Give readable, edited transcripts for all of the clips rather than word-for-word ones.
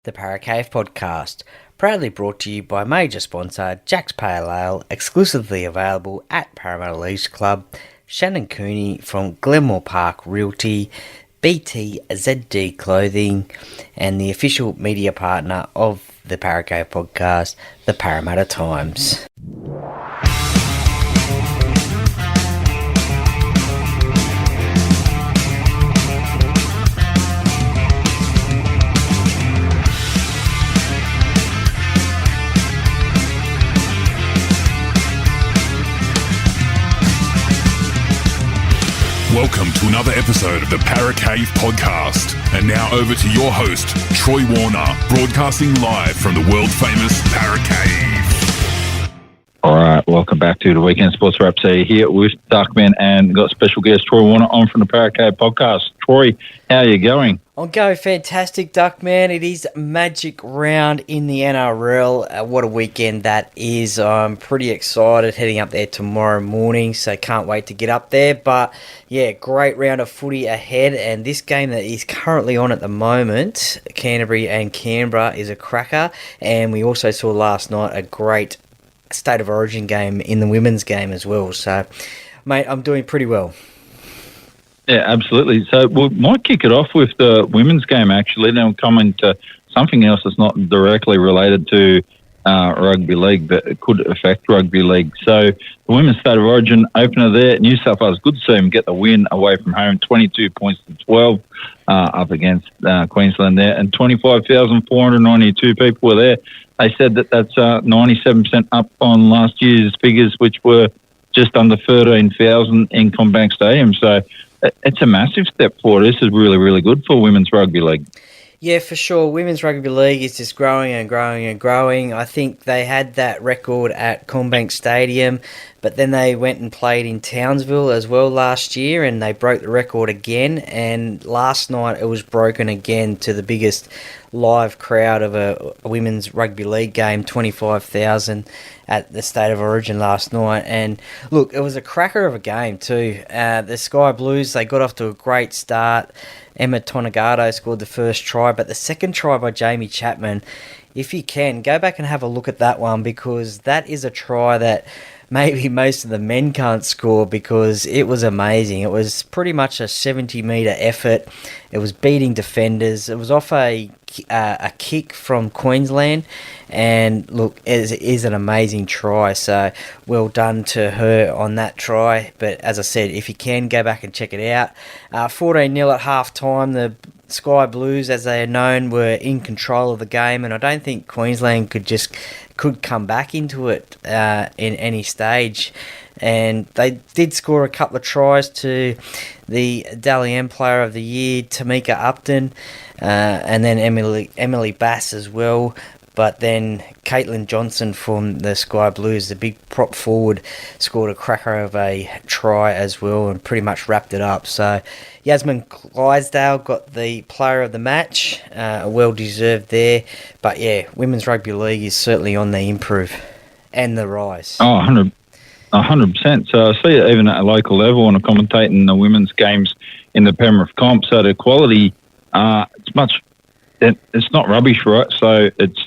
The Paracave Podcast, proudly brought to you by major sponsor Jack's Pale Ale, exclusively available at Parramatta Leagues Club, Shannon Cooney from Glenmore Park Realty, BTZD Clothing, and the official media partner of the Paracave Podcast, the Parramatta Times. Welcome to another episode of the Paracave Podcast. And now over to your host, Troy Warner, broadcasting live from the world-famous Paracave. All right, welcome back to the Weekend Sports Wrap here with Duckman, and got special guest Troy Warner on from the Paracave Podcast. Troy, how are you going? I'm going fantastic, Duckman. It is Magic Round in the NRL. What a weekend that is. I'm pretty excited heading up there tomorrow morning, so can't wait to get up there. But yeah, great round of footy ahead, and this game that is currently on at the moment, Canterbury and Canberra, is a cracker. And we also saw last night a great State of Origin game in the women's game as well. So, mate, I'm doing pretty well. Yeah, absolutely. So we might kick it off with the women's game, actually. Then we'll come into something else that's not directly related to rugby league, but it could affect rugby league. So the women's State of Origin opener there, New South Wales, good to see them get the win away from home, 22 points to 12 up against Queensland there, and 25,492 people were there. They said that that's 97% up on last year's figures, which were just under 13,000 in CommBank Stadium. So it's a massive step forward. This is really, really good for women's rugby league. Yeah, for sure. Women's Rugby League is just growing and growing and growing. I think they had that record at CommBank Stadium, but then they went and played in Townsville as well last year, and they broke the record again. And last night it was broken again to the biggest live crowd of a women's rugby league game, 25,000 at the State of Origin last night. And look, it was a cracker of a game too. The Sky Blues, they got off to a great start. Emma Tonegado scored the first try, but the second try by Jamie Chapman, if you can, go back and have a look at that one, because that is a try that maybe most of the men can't score, because it was amazing. It was pretty much a 70-metre effort. It was beating defenders. It was off a kick from Queensland, and look, it is an amazing try, so well done to her on that try. But as I said, if you can, go back and check it out. 14-0 at half-time. The Sky Blues, as they are known, were in control of the game, and I don't think Queensland could come back into it in any stage. And they did score a couple of tries to the Dally M Player of the Year, Tamika Upton, and then Emily Bass as well. But then Caitlin Johnson from the Sky Blues, the big prop forward, scored a cracker of a try as well and pretty much wrapped it up. So Yasmin Clydesdale got the player of the match, well deserved there. But yeah, Women's Rugby League is certainly on the improve and the rise. Oh, 100%. So I see it even at a local level, and I'm commentating the women's games in the Penrith comp. So the quality, it's not rubbish, right? So it's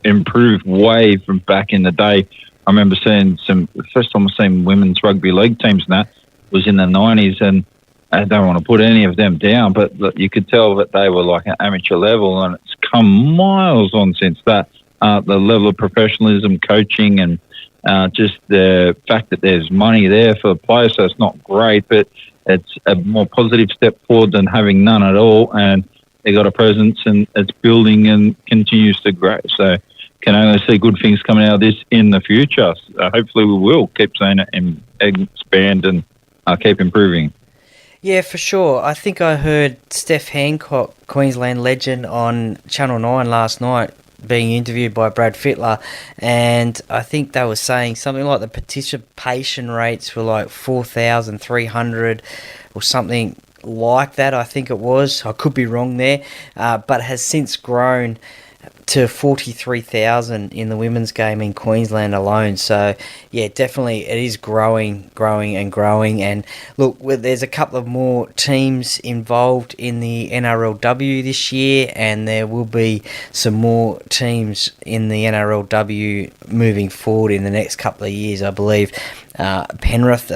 improved way from back in the day. I remember seeing the first time I seen women's rugby league teams, and that was in the 90s, and I don't want to put any of them down, but you could tell that they were like an amateur level, and it's come miles on since that. The level of professionalism, coaching, and just the fact that there's money there for the players, so it's not great, but it's a more positive step forward than having none at all, and they got a presence, and it's building and continues to grow. So can only see good things coming out of this in the future. Hopefully we will keep seeing it and expand and keep improving. Yeah, for sure. I think I heard Steph Hancock, Queensland legend, on Channel 9 last night being interviewed by Brad Fittler, and I think they were saying something like the participation rates were like 4,300 or something like that, I think it was. I could be wrong there, but has since grown to 43,000 in the women's game in Queensland alone. So, yeah, definitely it is growing. And look, there's a couple of more teams involved in the NRLW this year, and there will be some more teams in the NRLW moving forward in the next couple of years, I believe. Penrith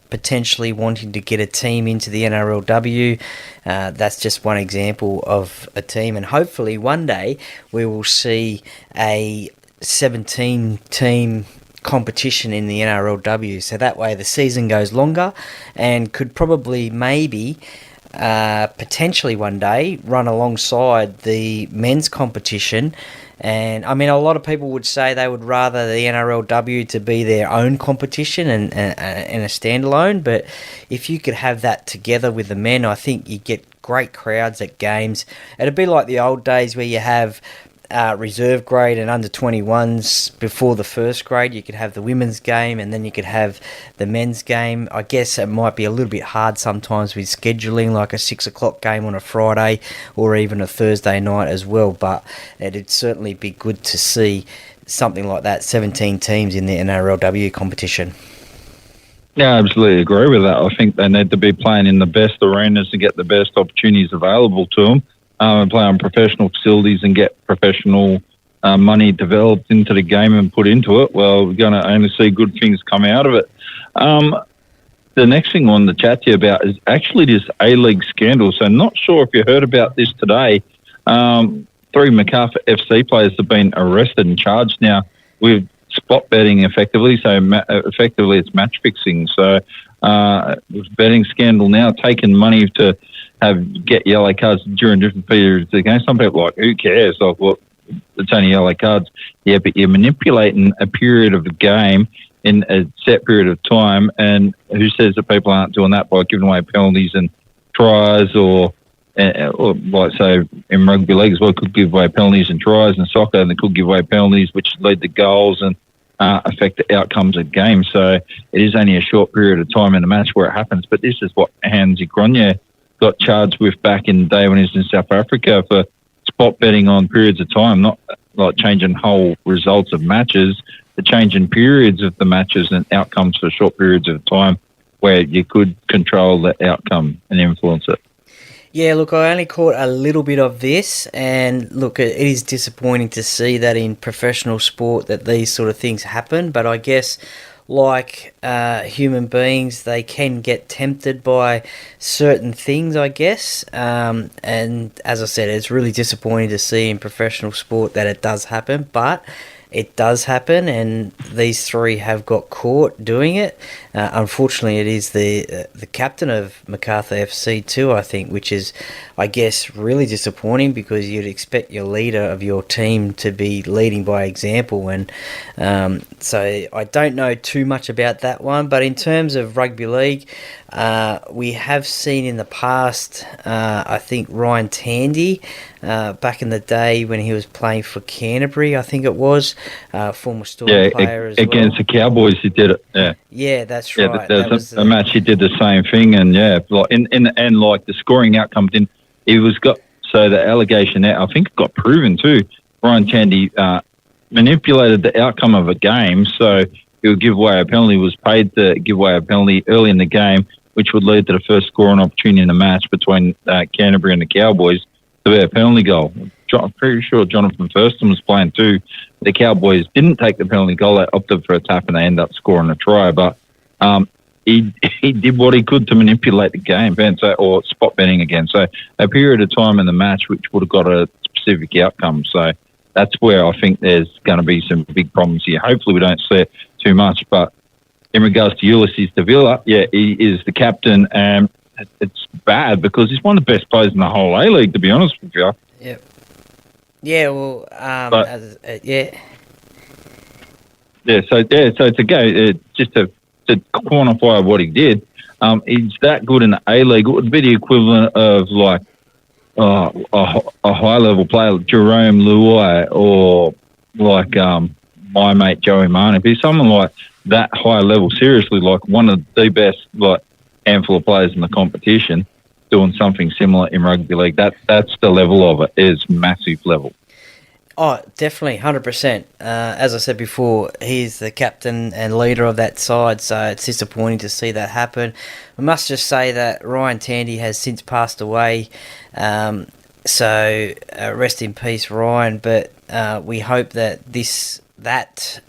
potentially wanting to get a team into the NRLW. That's just one example of a team, and hopefully one day we will see a 17-team competition in the NRLW, so that way the season goes longer and could probably maybe potentially one day run alongside the men's competition. And I mean, a lot of people would say they would rather the NRLW to be their own competition and a standalone, but if you could have that together with the men, I think you get great crowds at games. It'd be like the old days where you have reserve grade and under 21s before the first grade. You could have the women's game and then you could have the men's game. I guess it might be a little bit hard sometimes with scheduling, like a 6 o'clock game on a Friday or even a Thursday night as well, but it'd certainly be good to see something like that, 17 teams in the NRLW competition. Yeah, I absolutely agree with that. I think they need to be playing in the best arenas to get the best opportunities available to them. And play on professional facilities and get professional money developed into the game and put into it. Well, we're going to only see good things come out of it. The next thing I wanted to chat to you about is actually this A-League scandal. So I'm not sure if you heard about this today. 3 Macarthur FC players have been arrested and charged now with spot betting effectively. So effectively it's match fixing. So betting scandal now, taking money to get yellow cards during different periods of the game. Some people are like, who cares? Like, well, it's only yellow cards. Yeah, but you're manipulating a period of the game in a set period of time, and who says that people aren't doing that by giving away penalties and tries, or like, say, in rugby league as well, could give away penalties and tries, and soccer, and they could give away penalties which lead to goals and affect the outcomes of games. So it is only a short period of time in a match where it happens, but this is what Hansi Gronje got charged with back in the day when he was in South Africa for spot betting on periods of time, not like changing whole results of matches, but changing periods of the matches and outcomes for short periods of time where you could control the outcome and influence it. Yeah, look, I only caught a little bit of this, and look, it is disappointing to see that in professional sport that these sort of things happen, but I guess like human beings, they can get tempted by certain things, I guess. And as I said, it's really disappointing to see in professional sport that it does happen, but it does happen, and these 3 have got caught doing it. Unfortunately, it is the captain of Macarthur FC too, I think, which is, I guess, really disappointing because you'd expect your leader of your team to be leading by example. And so I don't know too much about that one, but in terms of rugby league, we have seen in the past, I think Ryan Tandy, back in the day when he was playing for Canterbury, I think it was, former Storm player as well. Against the Cowboys he did it, Yeah, that's right. There's a match he did the same thing, and like in the end, like the scoring outcome didn't. So the allegation there, I think it got proven too. Ryan Tandy manipulated the outcome of a game, so he would give away a penalty. Was paid to give away a penalty early in the game, which would lead to the first scoring opportunity in the match between Canterbury and the Cowboys to be a penalty goal. I'm pretty sure Jonathan Thurston was playing too. The Cowboys didn't take the penalty goal. They opted for a tap and they ended up scoring a try. But he did what he could to manipulate the game, or spot betting again. So a period of time in the match which would have got a specific outcome. So that's where I think there's going to be some big problems here. Hopefully we don't see it too much. But in regards to Ulysses Davila, he is the captain, and it's bad because he's one of the best players in the whole A-League, to be honest with you. Yep. Yeah, well, Yeah, so to go, just to quantify what he did, he's that good in the A-League. It would be the equivalent of like a high-level player like Jerome Luai, or like my mate Joey Marnie. It'd be someone like that high level, seriously, like one of the best like handful of players in the competition doing something similar in rugby league. That's the level of it, is massive level. Oh, definitely, 100%. As I said before, he's the captain and leader of that side, so it's disappointing to see that happen. I must just say that Ryan Tandy has since passed away, so rest in peace, Ryan. But we hope that that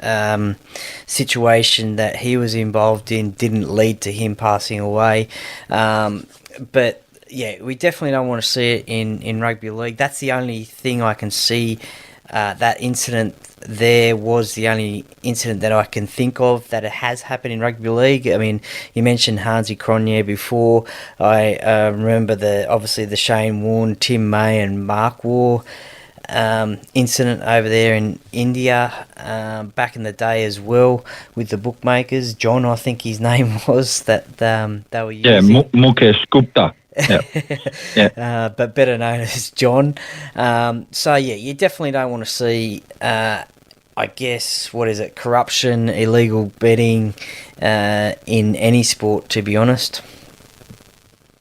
situation that he was involved in didn't lead to him passing away. But yeah, we definitely don't want to see it in rugby league. That's the only thing I can see. That incident there was the only incident that I can think of that it has happened in rugby league. I mean, you mentioned Hansi Cronje before. I remember obviously the Shane Warne, Tim May and Mark Waugh incident over there in India back in the day as well with the bookmakers. John, I think his name was, that they were using. Yeah, Mukesh Gupta. Yeah. Yeah. But better known as John. So yeah, you definitely don't want to see, I guess, what is it, corruption, illegal betting in any sport, to be honest.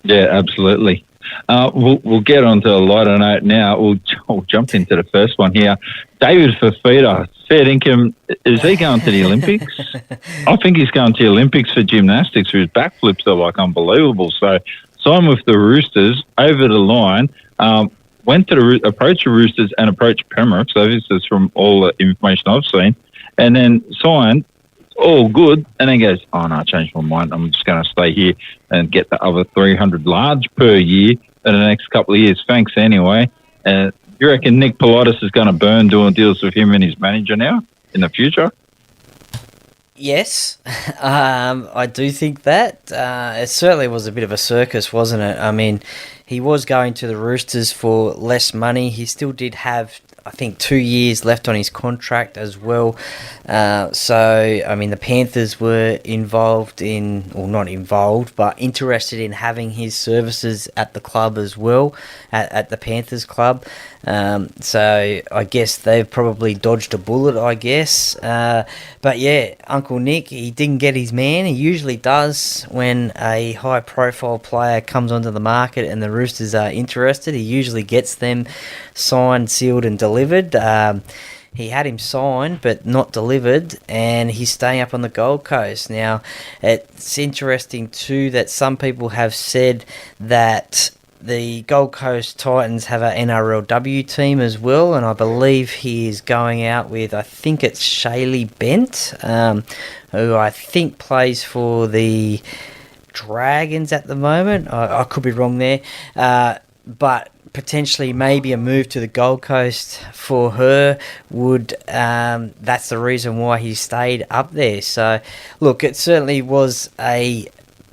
Yeah, absolutely. We'll get on to a lighter note now. We'll jump into the first one here. David Fifita, fair income. Is he going to the Olympics? I think he's going to the Olympics for gymnastics. His backflips are like unbelievable. So signed with the Roosters, over the line, went to approach the Roosters and approached Pembroke. So this is from all the information I've seen. And then signed, all good, and then goes, oh no, I changed my mind. I'm just going to stay here and get the other 300 large per year in the next couple of years. Thanks anyway. You reckon Nick Politis is going to burn doing deals with him and his manager now in the future? Yes, I do think that. It certainly was a bit of a circus, wasn't it? I mean, he was going to the Roosters for less money. He still did have, I think, 2 years left on his contract as well. So, I mean, the Panthers were involved in, or not involved, but interested in having his services at the club as well, at the Panthers club. So I guess they've probably dodged a bullet, I guess. But yeah, Uncle Nick, he didn't get his man. He usually does when a high-profile player comes onto the market and the Roosters are interested. He usually gets them signed, sealed and delivered. He had him signed but not delivered, and he's staying up on the Gold Coast. Now, it's interesting too that some people have said that the Gold Coast Titans have an NRLW team as well, and I believe he is going out with, I think it's Shaylee Bent, who I think plays for the Dragons at the moment. I could be wrong there, but potentially maybe a move to the Gold Coast for her would, that's the reason why he stayed up there. So look, it certainly was a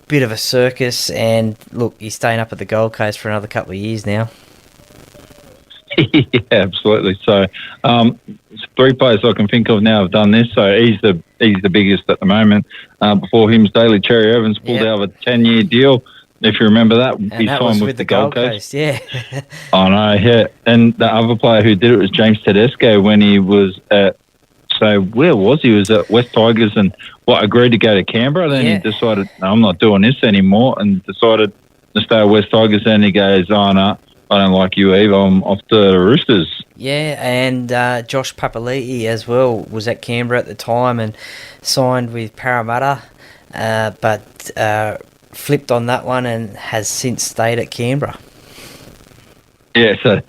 bit of a circus, and look, he's staying up at the Gold Coast for another couple of years now. Yeah, absolutely. So, three players I can think of now have done this. So he's the biggest at the moment. Before him, Daly Cherry Evans pulled out of a 10-year deal. If you remember that, And he that signed was with the Gold Coast. yeah. I know, yeah. And the other player who did it was James Tedesco when he was at, so where was he? He was at West Tigers and agreed to go to Canberra. Then he decided, no, I'm not doing this anymore, and decided to stay at West Tigers. And he goes, oh no, I don't like you either. I'm off to the Roosters. Yeah, and Josh Papali'i as well was at Canberra at the time and signed with Parramatta, but flipped on that one and has since stayed at Canberra. Yeah, so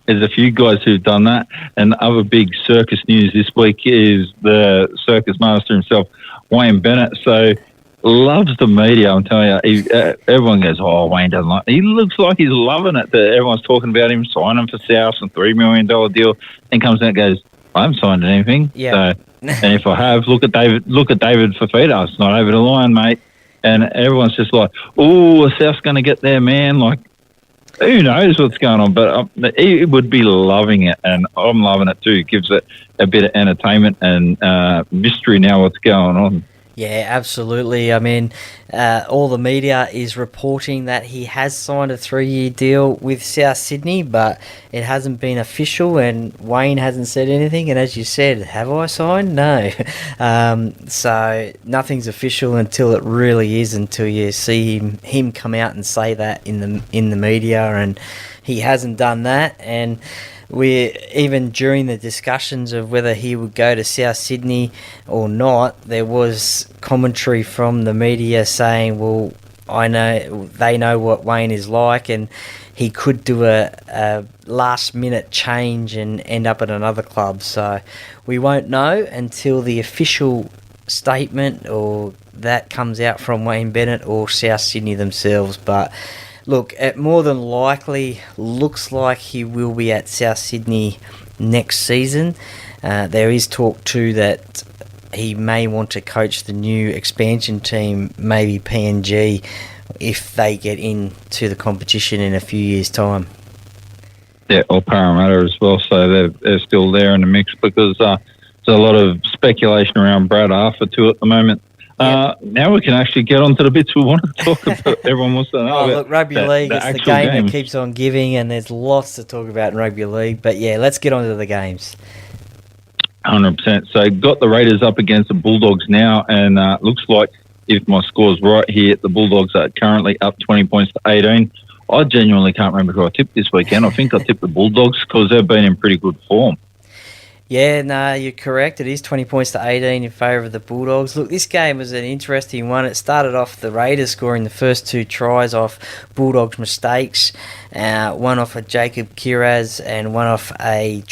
there's a few guys who've done that. And the other big circus news this week is the circus master himself, Wayne Bennett. So loves the media, I'm telling you. Everyone goes, oh, Wayne doesn't like it. He looks like he's loving it. That everyone's talking about him signing for South and $3 million deal. And comes out and goes, I haven't signed anything. Yeah. So, and if I have, look at David Fifita. It's not over the line, mate. And everyone's just like, oh, South's going to get there, man. Like, who knows what's going on? But he would be loving it, and I'm loving it too. It gives it a bit of entertainment and mystery now what's going on. Yeah, absolutely. I mean, all the media is reporting that he has signed a 3-year deal with South Sydney, but it hasn't been official, and Wayne hasn't said anything. And as you said, have I signed? No. So nothing's official until it really is, until you see him come out and say that in the media, and he hasn't done that. And we even during the discussions of whether he would go to South Sydney or not, there was commentary from the media saying, well, they know what Wayne is like, and he could do a last-minute change and end up at another club. So we won't know until the official statement or that comes out from Wayne Bennett or South Sydney themselves. But look, it more than likely looks like he will be at South Sydney next season. There is talk too that he may want to coach the new expansion team, maybe PNG, if they get into the competition in a few years' time. Yeah, or Parramatta as well, so they're still there in the mix because there's a lot of speculation around Brad Arthur too at the moment. Yep. Now we can actually get on to the bits we want to talk about. Everyone wants to know. Look, rugby league, it's the game that keeps on giving, and there's lots to talk about in rugby league. But yeah, let's get on to the games. 100%. So got the Raiders up against the Bulldogs now, and looks like if my score's right here, the Bulldogs are currently up 20 points to 18. I genuinely can't remember who I tipped this weekend. I think I tipped the Bulldogs because they've been in pretty good form. Yeah, no, you're correct. It is 20 points to 18 in favour of the Bulldogs. Look, this game was an interesting one. It started off the Raiders scoring the first two tries off Bulldogs' mistakes, one off a Jacob Kiraz and one off a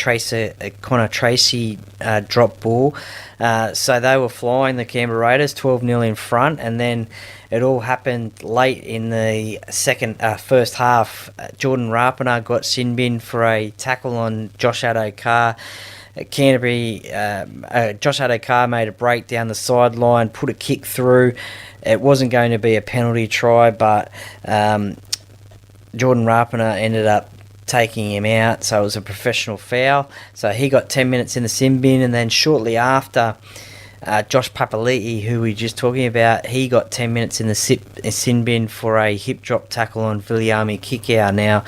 Connor Tracy drop ball. So they were flying, the Canberra Raiders, 12-0 in front, and then it all happened late in the first half. Jordan Rapana got sin bin for a tackle on Josh Addo-Carr. Canterbury, Josh Addo-Carr made a break down the sideline, put a kick through. It wasn't going to be a penalty try, but Jordan Rapana ended up taking him out, so it was a professional foul. So he got 10 minutes in the sin bin, and then shortly after, Josh Papali'i, who we were just talking about, he got 10 minutes in the sin bin for a hip drop tackle on Viliami Kikau. Now,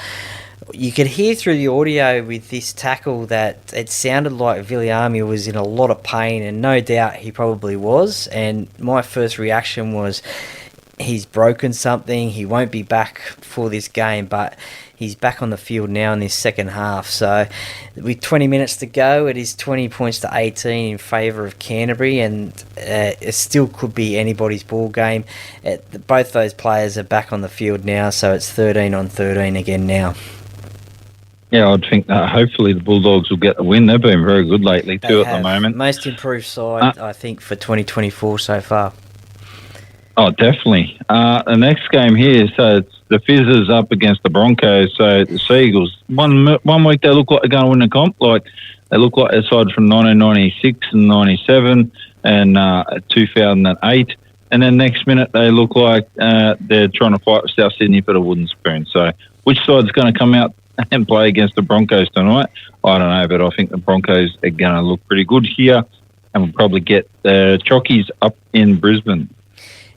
you could hear through the audio with this tackle that it sounded like Viliami was in a lot of pain, and no doubt he probably was. And my first reaction was, he's broken something, he won't be back for this game, but he's back on the field now in this second half. So with 20 minutes to go, it is 20 points to 18 in favour of Canterbury, and it still could be anybody's ball game. Both those players are back on the field now, so it's 13-13 again now. Yeah, I'd think that hopefully the Bulldogs will get the win. They've been very good lately too at the moment. Most improved side, I think, for 2024 so far. Oh, definitely. The next game here, so it's the Fizzers up against the Broncos. So the Seagulls, one week they look like they're going to win the comp. Like they look like they're side from 1996 and 97 and 2008. And then next minute they look like they're trying to fight with South Sydney for the wooden spoon. So which side's going to come out and play against the Broncos tonight? I don't know, but I think the Broncos are going to look pretty good here, and we'll probably get the Chockies up in Brisbane.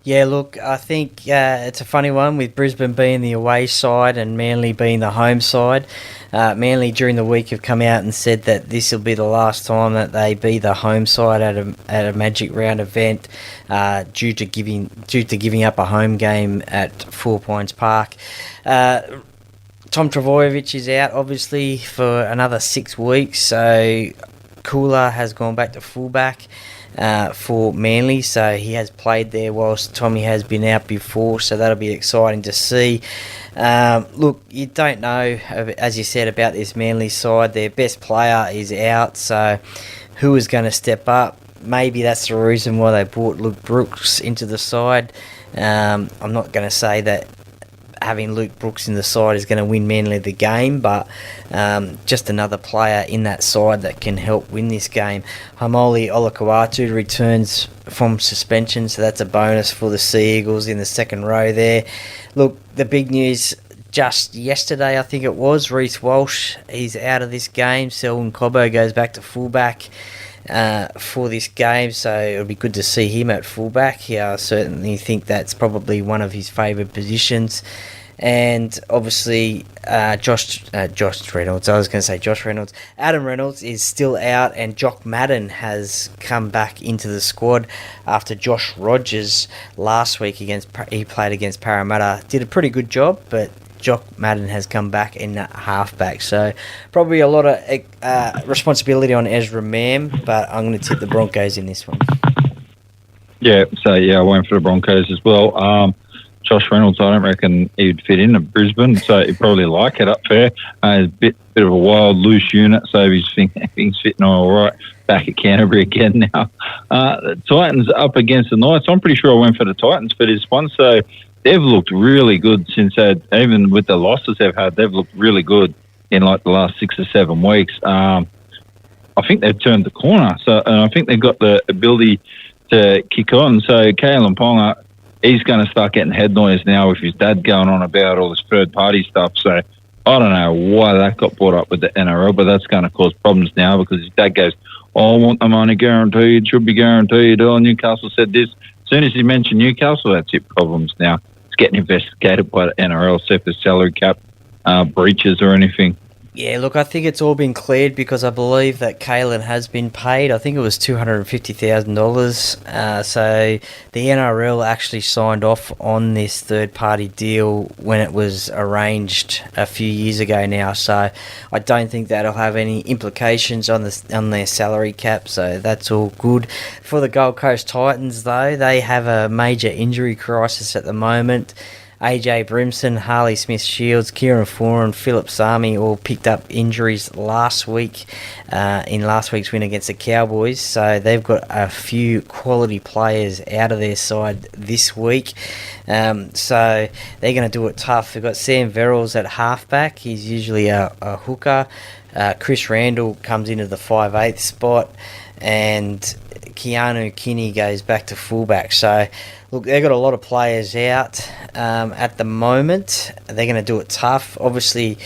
Yeah, look, I think it's a funny one with Brisbane being the away side and Manly being the home side. Manly during the week have come out and said that this will be the last time that they be the home side at a Magic Round event due to giving up a home game at 4 Pines Park. Tom Trbojevic is out, obviously, for another 6 weeks, so Kula has gone back to fullback for Manly, so he has played there whilst Tommy has been out before, so that'll be exciting to see. Look, you don't know, as you said, about this Manly side. Their best player is out, so who is going to step up? Maybe that's the reason why they brought Luke Brooks into the side. I'm not going to say that having Luke Brooks in the side is going to win Manly the game, but just another player in that side that can help win this game. Haumole Olakau'atu returns from suspension, so that's a bonus for the Sea Eagles in the second row there. Look, the big news just yesterday, I think it was, Reece Walsh, he's out of this game. Selwyn Cobbo goes back to fullback for this game, so it'll be good to see him at fullback. I certainly think that's probably one of his favoured positions. And obviously Josh Reynolds, I was going to say Josh Reynolds, Adam Reynolds is still out, and Jock Madden has come back into the squad after Josh Rogers last week he played against Parramatta, did a pretty good job, but Jock Madden has come back in that halfback. So probably a lot of responsibility on Ezra Mam, but I'm going to tip the Broncos in this one. Yeah, so I went for the Broncos as well. Josh Reynolds, I don't reckon he'd fit into Brisbane, so he'd probably like it up there. He's a bit of a wild, loose unit, so he's fitting all right back at Canterbury again now. The Titans up against the Knights. I'm pretty sure I went for the Titans for this one, so they've looked really good since even with the losses they've had, they've looked really good in like the last 6 or 7 weeks. I think they've turned the corner, and I think they've got the ability to kick on. So Kalen Ponga, he's going to start getting head noise now with his dad going on about all this third-party stuff. So I don't know why that got brought up with the NRL, but that's going to cause problems now because his dad goes, I want the money guaranteed, should be guaranteed. Oh, Newcastle said this. As soon as he mentioned Newcastle, that's it, problems now. It's getting investigated by the NRL, see if there's salary cap breaches or anything. Yeah, look, I think it's all been cleared because I believe that Kalen has been paid. I think it was $250,000. So the NRL actually signed off on this third-party deal when it was arranged a few years ago now. So I don't think that'll have any implications on their salary cap. So that's all good. For the Gold Coast Titans, though, they have a major injury crisis at the moment. AJ Brimson, Harley Smith-Shields, Kieran Foran, Philip Sami all picked up injuries last week in last week's win against the Cowboys. So they've got a few quality players out of their side this week. So they're going to do it tough. They've got Sam Verrills at halfback. He's usually a hooker. Chris Randall comes into the 5'8" spot. And Keanu Kinney goes back to fullback. So, look, they've got a lot of players out at the moment. They're going to do it tough. Obviously,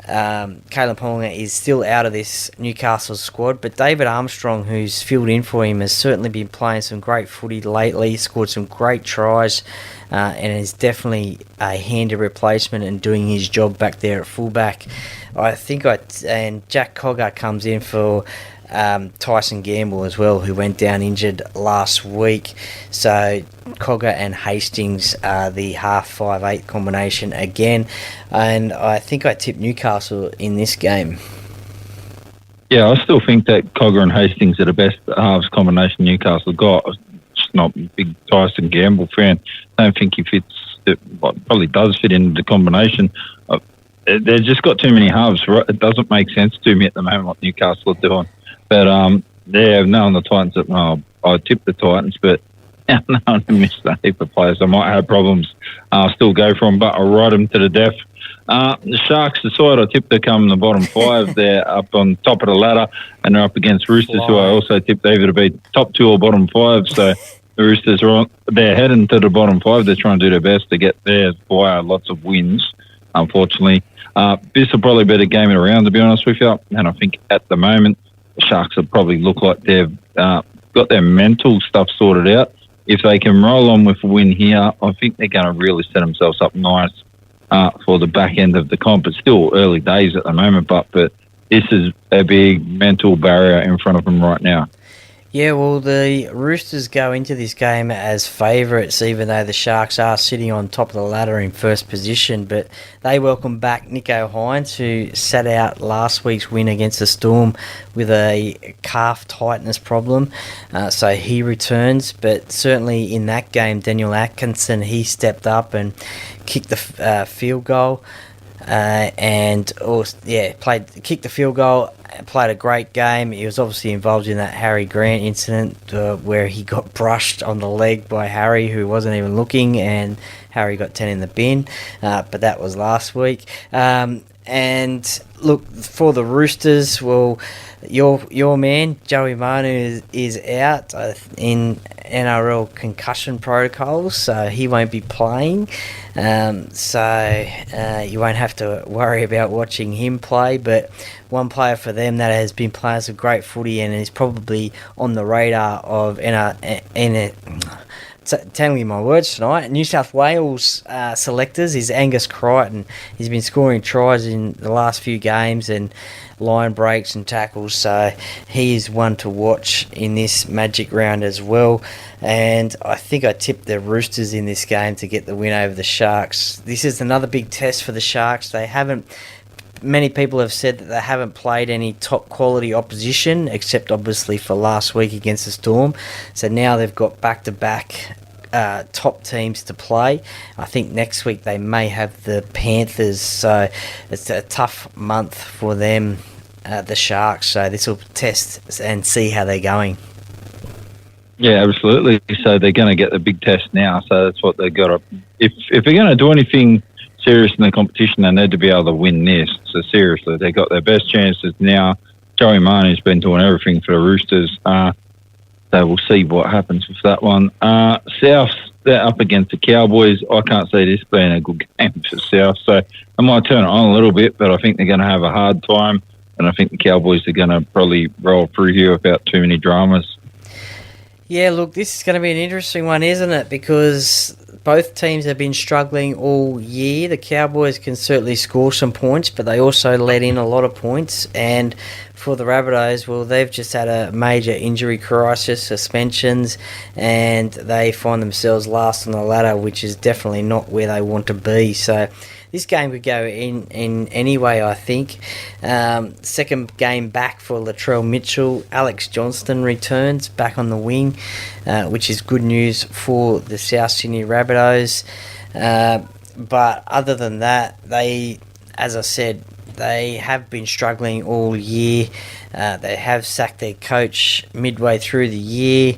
Kalen Ponga is still out of this Newcastle squad, but David Armstrong, who's filled in for him, has certainly been playing some great footy lately, scored some great tries, and is definitely a handy replacement and doing his job back there at fullback. And Jack Cogger comes in for Tyson Gamble as well, who went down injured last week. So Cogger and Hastings are the half 5'8" combination again, and I think I tipped Newcastle in this game. Yeah, I still think that Cogger and Hastings are the best halves combination Newcastle got. I'm just not a big Tyson Gamble fan. I don't think he fits. Probably does fit into the combination. They've just got too many halves. It doesn't make sense to me at the moment what Newcastle are doing. But knowing the Titans, I tipped the Titans, but now I missed a heap of players. I might have problems. I'll still go for them, but I'll ride them to the death. The Sharks, the side I tipped, they come in the bottom 5. They're up on top of the ladder, and they're up against Roosters, who I also tipped either to be top 2 or bottom 5. So the Roosters they're heading to the bottom 5. They're trying to do their best to get there via lots of wins, unfortunately. This will probably be the game of the round, to be honest with you. And I think at the moment, the Sharks will probably look like they've got their mental stuff sorted out. If they can roll on with a win here, I think they're going to really set themselves up nice for the back end of the comp. It's still early days at the moment, but this is a big mental barrier in front of them right now. Yeah, well, the Roosters go into this game as favourites, even though the Sharks are sitting on top of the ladder in first position. But they welcome back Nico Hines, who sat out last week's win against the Storm with a calf tightness problem. So he returns. But certainly in that game, Daniel Atkinson, he stepped up and kicked the field goal. Kicked the field goal, played a great game. He was obviously involved in that Harry Grant incident where he got brushed on the leg by Harry, who wasn't even looking, and Harry got 10 in the bin, but that was last week. And look, for the Roosters, well, your man Joey Manu is out in NRL concussion protocols, so he won't be playing. So you won't have to worry about watching him play. But one player for them that has been playing some great footy and is probably on the radar of telling you my words tonight. New South Wales selectors is Angus Crichton. He's been scoring tries in the last few games and line breaks and tackles, so he is one to watch in this Magic round as well. And I think I tipped the Roosters in this game to get the win over the Sharks. This is another big test for the Sharks. Many people have said that they haven't played any top quality opposition, except obviously for last week against the Storm. So now they've got back-to-back top teams to play. I think next week they may have the Panthers, so it's a tough month for them, the Sharks. So this will test and see how they're going. Yeah, absolutely. So they're going to get the big test now. So that's what they've got to. If they're going to do anything serious in the competition, they need to be able to win this. So seriously, they got their best chances now. Joey Marnie's been doing everything for the Roosters. So we'll see what happens with that one. South, they're up against the Cowboys. I can't see this being a good game for South. So I might turn it on a little bit, but I think they're going to have a hard time. And I think the Cowboys are going to probably roll through here without too many dramas. Yeah, look, this is going to be an interesting one, isn't it? Because both teams have been struggling all year. The Cowboys can certainly score some points, but they also let in a lot of points. And for the Rabbitohs, well, they've just had a major injury crisis, suspensions, and they find themselves last on the ladder, which is definitely not where they want to be. So this game could go in any way, I think. Second game back for Latrell Mitchell. Alex Johnston returns back on the wing, which is good news for the South Sydney Rabbitohs. But other than that, as I said, they have been struggling all year. They have sacked their coach midway through the year.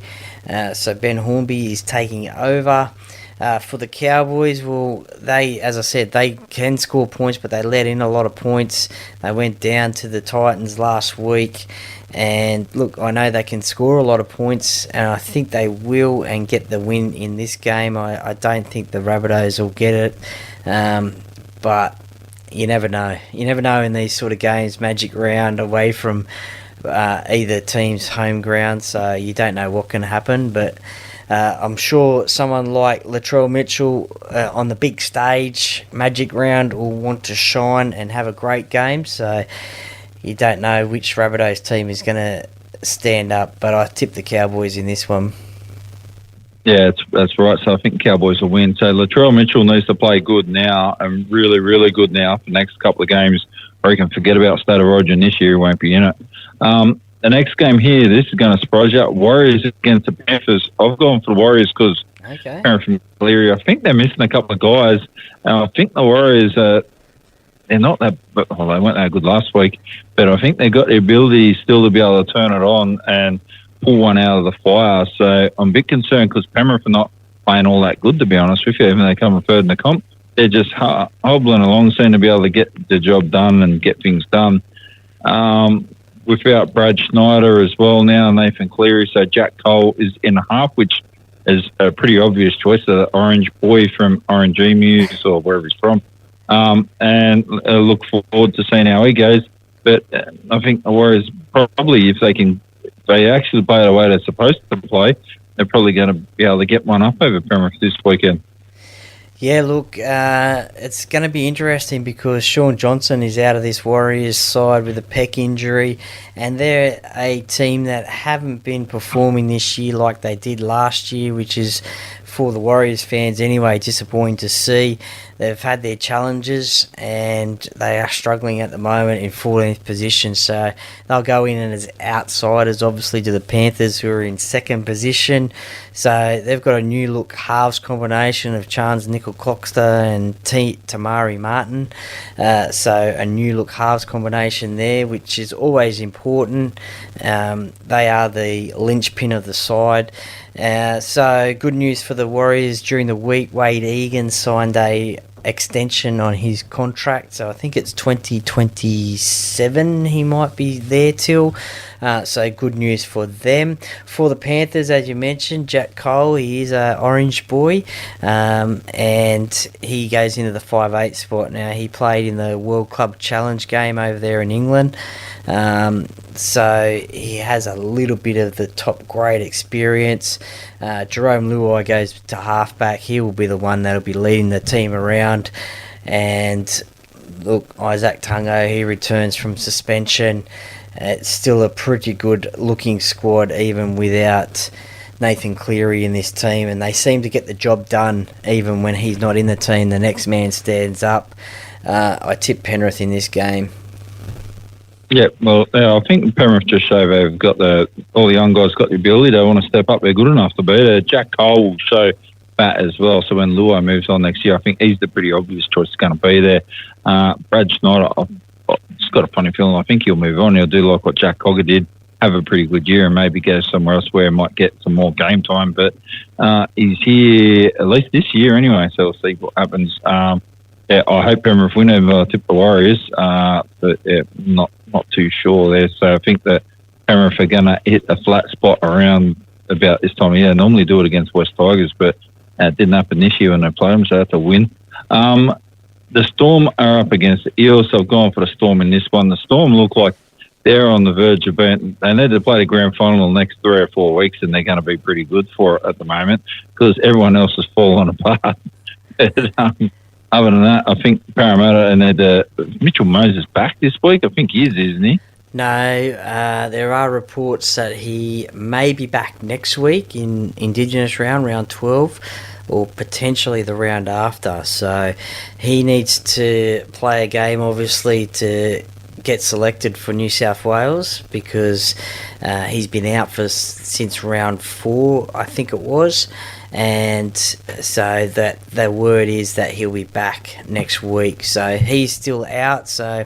So Ben Hornby is taking over. For the Cowboys, well, as I said, they can score points, but they let in a lot of points. They went down to the Titans last week, and look, I know they can score a lot of points, and I think they will and get the win in this game. I don't think the Rabbitohs will get it, but you never know. You never know in these sort of games, Magic round away from either team's home ground, so you don't know what can happen, but I'm sure someone like Latrell Mitchell on the big stage, Magic round, will want to shine and have a great game. So you don't know which Rabbitohs team is going to stand up, but I tip the Cowboys in this one. Yeah, that's right. So I think Cowboys will win. So Latrell Mitchell needs to play good now, and really, really good now for the next couple of games. Or you can forget about State of Origin this year, he won't be in it. The next game here, this is going to surprise you. Warriors against the Panthers. I've gone for the Warriors because from Cleary, I think they're missing a couple of guys. I think the Warriors, they're not that, well, they weren't that good last week, but I think they've got the ability still to be able to turn it on and pull one out of the fire. So I'm a bit concerned because Penrith are not playing all that good, to be honest with you, even though they come third in the comp. They're just hobbling along, seem to be able to get the job done and get things done. Without Brad Schneider as well now, Nathan Cleary, so Jack Cole is in the half, which is a pretty obvious choice, the orange boy from Orange Emus or wherever he's from. And look forward to seeing how he goes. But I think the Warriors probably, if they actually play the way they're supposed to play, they're probably going to be able to get one up over Penrith this weekend. Yeah, look, it's going to be interesting because Sean Johnson is out of this Warriors side with a pec injury, and they're a team that haven't been performing this year like they did last year, which is, for the Warriors fans anyway, disappointing to see. They've had their challenges and they are struggling at the moment in 14th position, so they'll go in as outsiders obviously to the Panthers, who are in second position. So they've got a new look halves combination of Chance Nickel-Clockster and Tamari Martin, so a new look halves combination there, which is always important. They are the linchpin of the side. So good news for the Warriors during the week. Wade Egan signed a extension on his contract, so I think it's 2027 he might be there till. So good news for them. For the Panthers, as you mentioned, Jack Cole, he is a orange boy, and he goes into the 5'8" spot now. He played in the World Club Challenge game over there in England. So he has a little bit of the top grade experience. Jerome Luai goes to halfback. He will be the one that'll be leading the team around. And look, Isaac Tungo, he returns from suspension. It's still a pretty good looking squad even without Nathan Cleary in this team, and they seem to get the job done even when he's not in the team. The next man stands up. I tip Penrith in this game. Yeah, well, I think Penrith just show they've got all the young guys got the ability. They want to step up. They're good enough to be there. Jack Cole will show that as well. So when Luai moves on next year, I think he's the pretty obvious choice going to be there. Brad Schneider, I've just got a funny feeling. I think he'll move on. He'll do like what Jack Cogger did, have a pretty good year and maybe go somewhere else where he might get some more game time. But he's here at least this year anyway, so we'll see what happens. Yeah, I hope Penrith win over tip the Warriors, but yeah, not too sure there. So I think that Penrith are going to hit a flat spot around about this time of year. They normally do it against West Tigers, but it didn't happen this year when they played them, so they had to win. The Storm are up against the Eels, so I've gone for the Storm in this one. The Storm look like they're on the verge of being, they need to play the grand final in the next 3 or 4 weeks, and they're going to be pretty good for it at the moment because everyone else has fallen apart. Other than that, I think Parramatta and Mitchell Moses back this week. I think he is, isn't he? No, there are reports that he may be back next week in Indigenous round 12, or potentially the round after. So he needs to play a game, obviously, to get selected for New South Wales because he's been out since round 4, I think it was. And so that the word is that he'll be back next week. So he's still out. So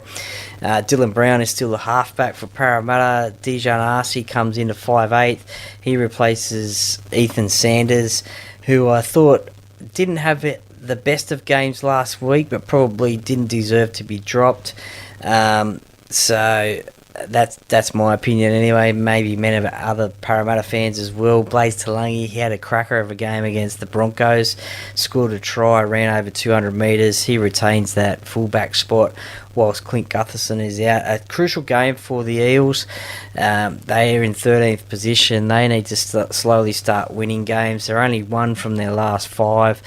Dylan Brown is still the halfback for Parramatta. Dijon Arcee comes into 5'8". He replaces Ethan Sanders, who I thought didn't have the best of games last week, but probably didn't deserve to be dropped. So that's my opinion anyway. Maybe many of other Parramatta fans as well. Blaze Talangi, he had a cracker of a game against the Broncos, scored a try, ran over 200 metres. He retains that fullback spot whilst Clint Gutherson is out. A crucial game for the Eels. They are in 13th position. They need to slowly start winning games. They're only 1 from their last 5.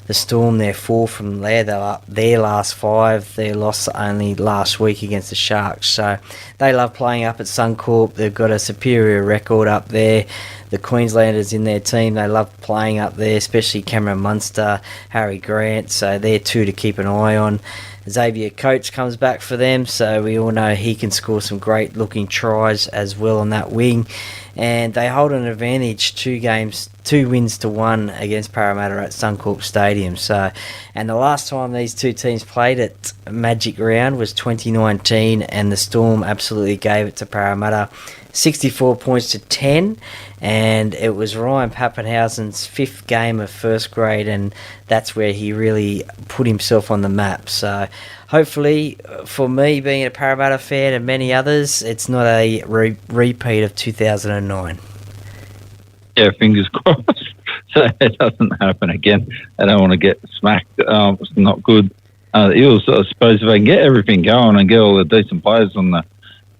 The Storm, they're 4 from their last 5. They lost only last week against the Sharks. So they love playing up at Suncorp. They've got a superior record up there. The Queenslanders in their team, they love playing up there, especially Cameron Munster, Harry Grant. So they're 2 to keep an eye on. Xavier Coates comes back for them, so we all know he can score some great-looking tries as well on that wing. And they hold an advantage, 2 wins to 1 against Parramatta at Suncorp Stadium. So, and the last time these two teams played at Magic Round was 2019, and the Storm absolutely gave it to Parramatta, 64 points to 10, and it was Ryan Pappenhausen's 5th game of first grade, and that's where he really put himself on the map. So hopefully, for me being a Parramatta fan and many others, it's not a repeat of 2009. Yeah, fingers crossed. So it doesn't happen again. I don't want to get smacked. It's not good. The Eels, I suppose, if they can get everything going and get all the decent players on the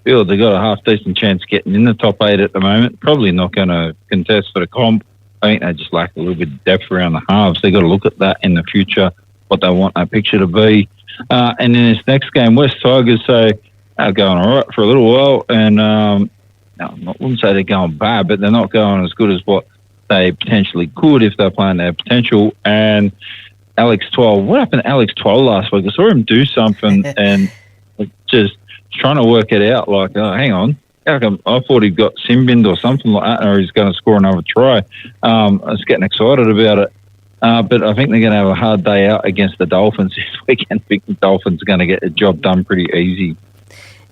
field, they've got a half-decent chance getting in the top 8 at the moment. Probably not going to contest for the comp. I think they just lack a little bit of depth around the halves. They've got to look at that in the future, what they want that picture to be. And in this next game, West Tigers, so they're going all right for a little while. And I wouldn't say they're going bad, but they're not going as good as what they potentially could if they're playing their potential. And Alex Twell, what happened to Alex Twell last week? I saw him do something and just trying to work it out. Like, oh, hang on. I thought he'd got sin-binned or something like that, or he's going to score another try. I was getting excited about it. But I think they're going to have a hard day out against the Dolphins this weekend. I think the Dolphins are going to get the job done pretty easy.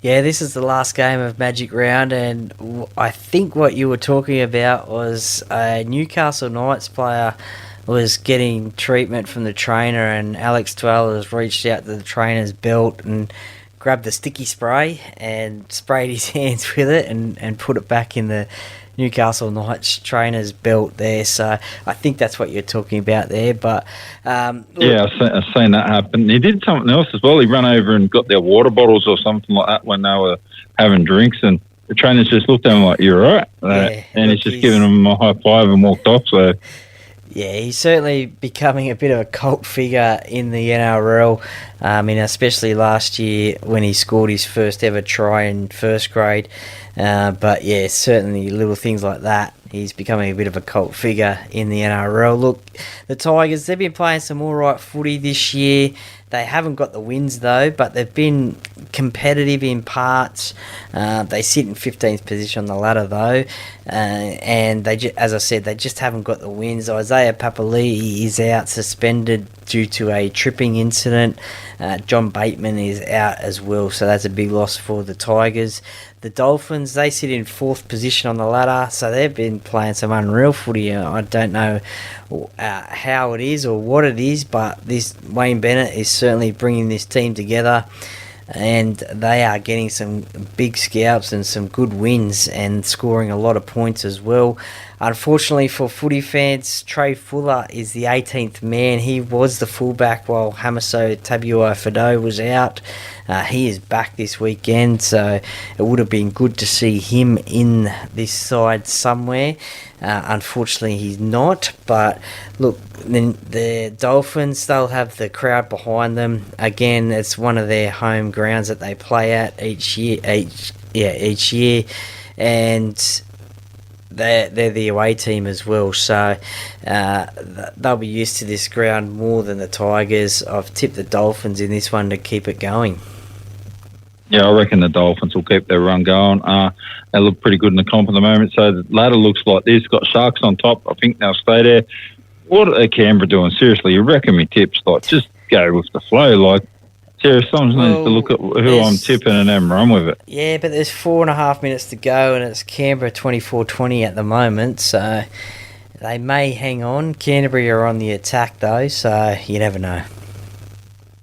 Yeah, this is the last game of Magic Round, and I think what you were talking about was a Newcastle Knights player was getting treatment from the trainer, and Alex Twell has reached out to the trainer's belt and grabbed the sticky spray and sprayed his hands with it and put it back in the Newcastle Knights trainer's belt there. So I think that's what you're talking about there. But yeah, I've seen that happen. He did something else as well. He ran over and got their water bottles or something like that when they were having drinks, and the trainer's just looked at him like, "You're right," and he's just given him a high five and walked off. So. Yeah, he's certainly becoming a bit of a cult figure in the NRL. Especially last year when he scored his first ever try in first grade. But yeah, certainly little things like that. He's becoming a bit of a cult figure in the NRL. Look, the Tigers, they've been playing some all right footy this year. They haven't got the wins though, but they've been competitive in parts. They sit in 15th position on the ladder though, and as I said, they just haven't got the wins. Isaiah Papali'i is out suspended due to a tripping incident. John Bateman is out as well, so that's a big loss for the Tigers. The Dolphins, they sit in 4th position on the ladder, so they've been playing some unreal footy. I don't know how it is or what it is, but this Wayne Bennett is certainly bringing this team together, and they are getting some big scalps and some good wins and scoring a lot of points as well. Unfortunately for footy fans, Trey Fuller is the 18th man. He was the fullback while Hamiso Tabuai-Fidow was out. He is back this weekend, so it would have been good to see him in this side somewhere. Unfortunately, he's not. But look, the Dolphins, they'll have the crowd behind them. Again, it's one of their home grounds that they play at each year. And they're the away team as well, so they'll be used to this ground more than the Tigers. I've tipped the Dolphins in this one to keep it going. Yeah, I reckon the Dolphins will keep their run going. They look pretty good in the comp at the moment, so the ladder looks like this. Got Sharks on top. I think they'll stay there. What are Canberra doing? Seriously, you reckon me tips? Like, just go with the flow. Like, seriously, someone needs to look at who I'm tipping and then run with it. Yeah, but there's 4.5 minutes to go, and it's Canberra 24-20 at the moment, so they may hang on. Canterbury are on the attack, though, so you never know.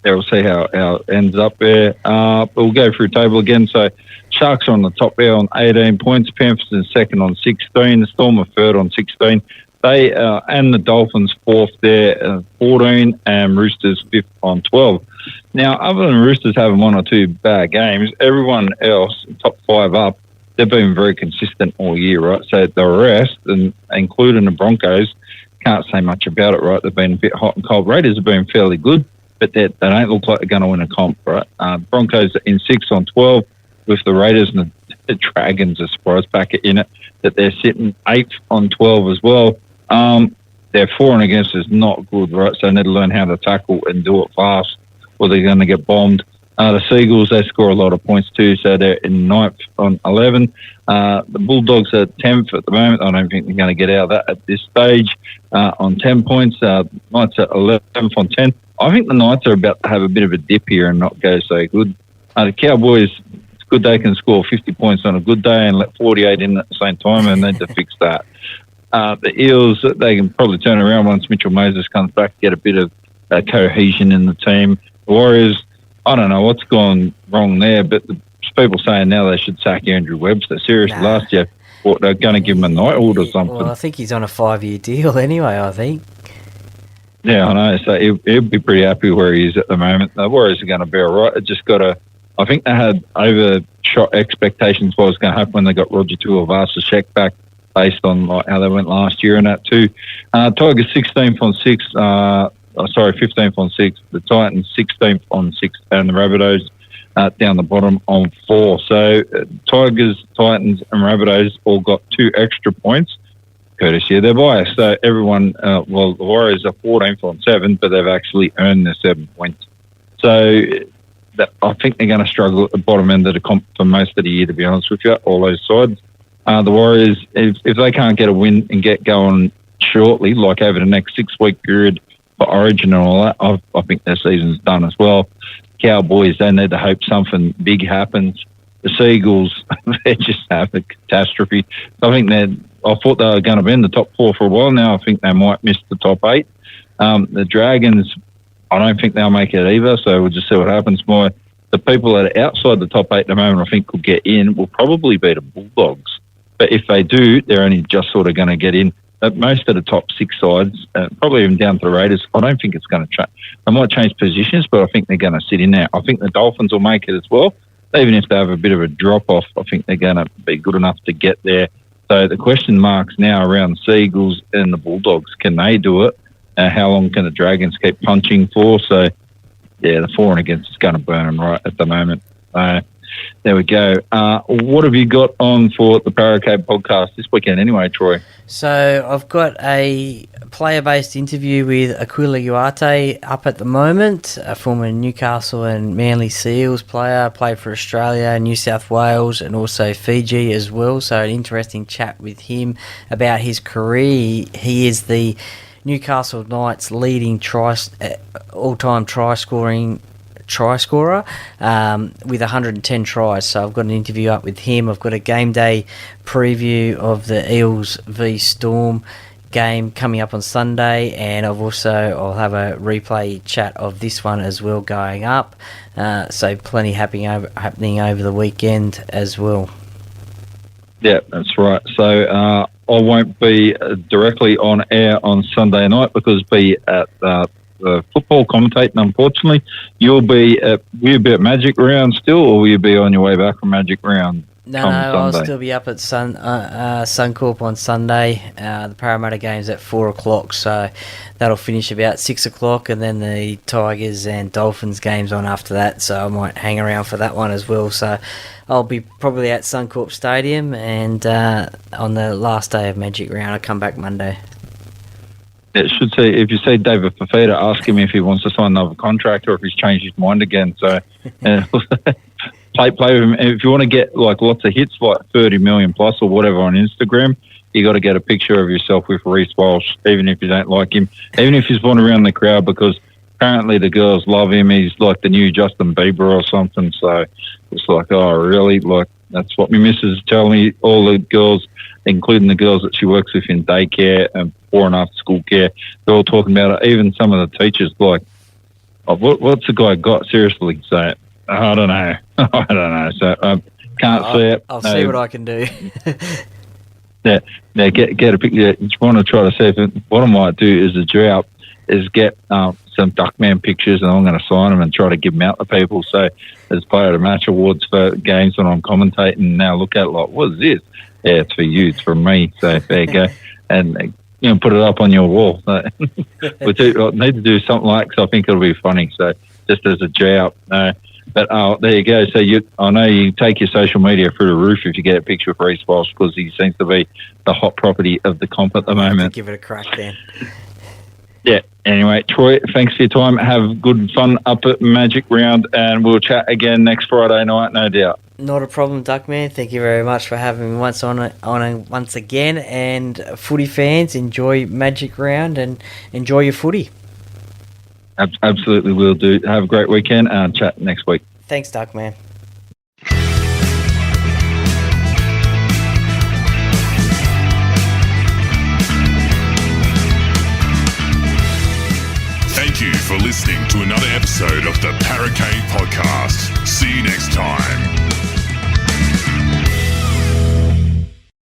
Yeah, we'll see how it ends up there. We'll go through table again. So Sharks are on the top there on 18 points. Panthers in second on 16. The Storm are third on 16. They and the Dolphins fourth there, 14, and Roosters fifth on 12. Now, other than Roosters having one or two bad games, everyone else, top 5 up, they've been very consistent all year, right? So the rest, and including the Broncos, can't say much about it, right? They've been a bit hot and cold. Raiders have been fairly good, but they don't look like they're going to win a comp, right? Broncos are in 6 on 12 with the Raiders, and the Dragons, a surprise packet in it, that they're sitting 8th on 12 as well. Their for and against is not good, right? So they need to learn how to tackle and do it fast, or they're going to get bombed. The Seagulls, they score a lot of points too, so they're in 9th on 11. The Bulldogs are 10th at the moment. I don't think they're going to get out of that at this stage on 10 points. Knights are 11th on 10. I think the Knights are about to have a bit of a dip here and not go so good. The Cowboys, it's good they can score 50 points on a good day and let 48 in at the same time, and they need to fix that. The Eels, they can probably turn around once Mitchell Moses comes back, get a bit of cohesion in the team. The Warriors, I don't know what's gone wrong there, but people saying now they should sack Andrew Webster. Seriously, last year, what, they're going to give him a knighthood or something. Well, I think he's on a 5-year deal anyway, I think. Yeah, I know. So he'll be pretty happy where he is at the moment. The Warriors are going to be all right. It just got to... I think they had overshot expectations what was going to happen when they got Roger Tuivasa-Sheck back based on like how they went last year and that too. Tigers 16th on 6. 15th on 6. The Titans 16th on 6. And the Rabbitohs down the bottom on 4. So Tigers, Titans and Rabbitohs all got 2 extra points, courtesy of their bias. So everyone, the Warriors are 14th on 7, but they've actually earned their 7 points. So I think they're going to struggle at the bottom end of the comp for most of the year, to be honest with you, all those sides. The Warriors, if they can't get a win and get going shortly, like over the next 6-week period for Origin and all that, I think their season's done as well. Cowboys, they need to hope something big happens. The Seagulls, they just have a catastrophe. I thought they were going to be in the top 4 for a while now. I think they might miss the top 8. The Dragons, I don't think they'll make it either, so we'll just see what happens. The people that are outside the top 8 at the moment, I think, could get in, will probably be the Bulldogs. But if they do, they're only just sort of going to get in. Most of the top 6 sides, probably even down to the Raiders, I don't think it's going to change. They might change positions, but I think they're going to sit in there. I think the Dolphins will make it as well. even if they have a bit of a drop-off, I think they're going to be good enough to get there. So the question marks now around the Seagulls and the Bulldogs. Can they do it? How long can the Dragons keep punching for? So, yeah, the for and against is going to burn them right at the moment. There we go. What have you got on for the Paracave podcast this weekend anyway, Troy? So I've got a player-based interview with Aquila Uarte up at the moment, a former Newcastle and Manly Seals player, played for Australia, New South Wales and also Fiji as well. So an interesting chat with him about his career. He is the Newcastle Knights' leading all-time try scorer with 110 tries. So I've got an interview up with him. I've got a game day preview of the Eels v Storm game coming up on Sunday, and I'll have a replay chat of this one as well going up. So plenty happening over the weekend as well. Yeah, that's right. So I won't be directly on air on Sunday night because I'll be at the football commentating, unfortunately. Will you be at Magic Round still, or will you be on your way back from Magic Round? No, I'll still be up at Suncorp on Sunday. The Parramatta game's at 4 o'clock, so that'll finish about 6 o'clock, and then the Tigers and Dolphins game's on after that, so I might hang around for that one as well. So I'll be probably at Suncorp Stadium, and on the last day of Magic Round, I'll come back Monday. It should say, if you see David Fifita, ask him if he wants to sign another contract or if he's changed his mind again. So play with him. If you want to get like lots of hits, like 30 million plus or whatever on Instagram, you got to get a picture of yourself with Reece Walsh, even if you don't like him, even if he's one around the crowd, because apparently the girls love him. He's like the new Justin Bieber or something. So it's like, oh, really? Like, that's what my missus tell me. All the girls, including the girls that she works with in daycare and before and after school care, they're all talking about it. Even some of the teachers, like, oh, what's the guy got? Seriously. So I don't know. I don't know. So I can't see it. I'll see what I can do. Get a picture. You want to try to see if what I might do is a drought is get some Duckman pictures, and I'm going to sign them and try to give them out to people. So as player of the match awards for games when I'm commentating, now look at it like, what is this? Yeah, it's for you. It's from me. So there you go. And put it up on your wall. So I need to do something like, so I think it'll be funny. So just as a drought. But there you go. So I know you take your social media through the roof if you get a picture of Reece Walsh, because he seems to be the hot property of the comp at the moment. Give it a crack then. Yeah. Anyway, Troy, thanks for your time. Have good fun up at Magic Round, and we'll chat again next Friday night, no doubt. Not a problem, Duckman. Thank you very much for having me once again. And footy fans, enjoy Magic Round and enjoy your footy. Absolutely will do. Have a great weekend and chat next week. Thanks, Duckman. Thank you for listening to another episode of the Paracave Podcast. See you next time.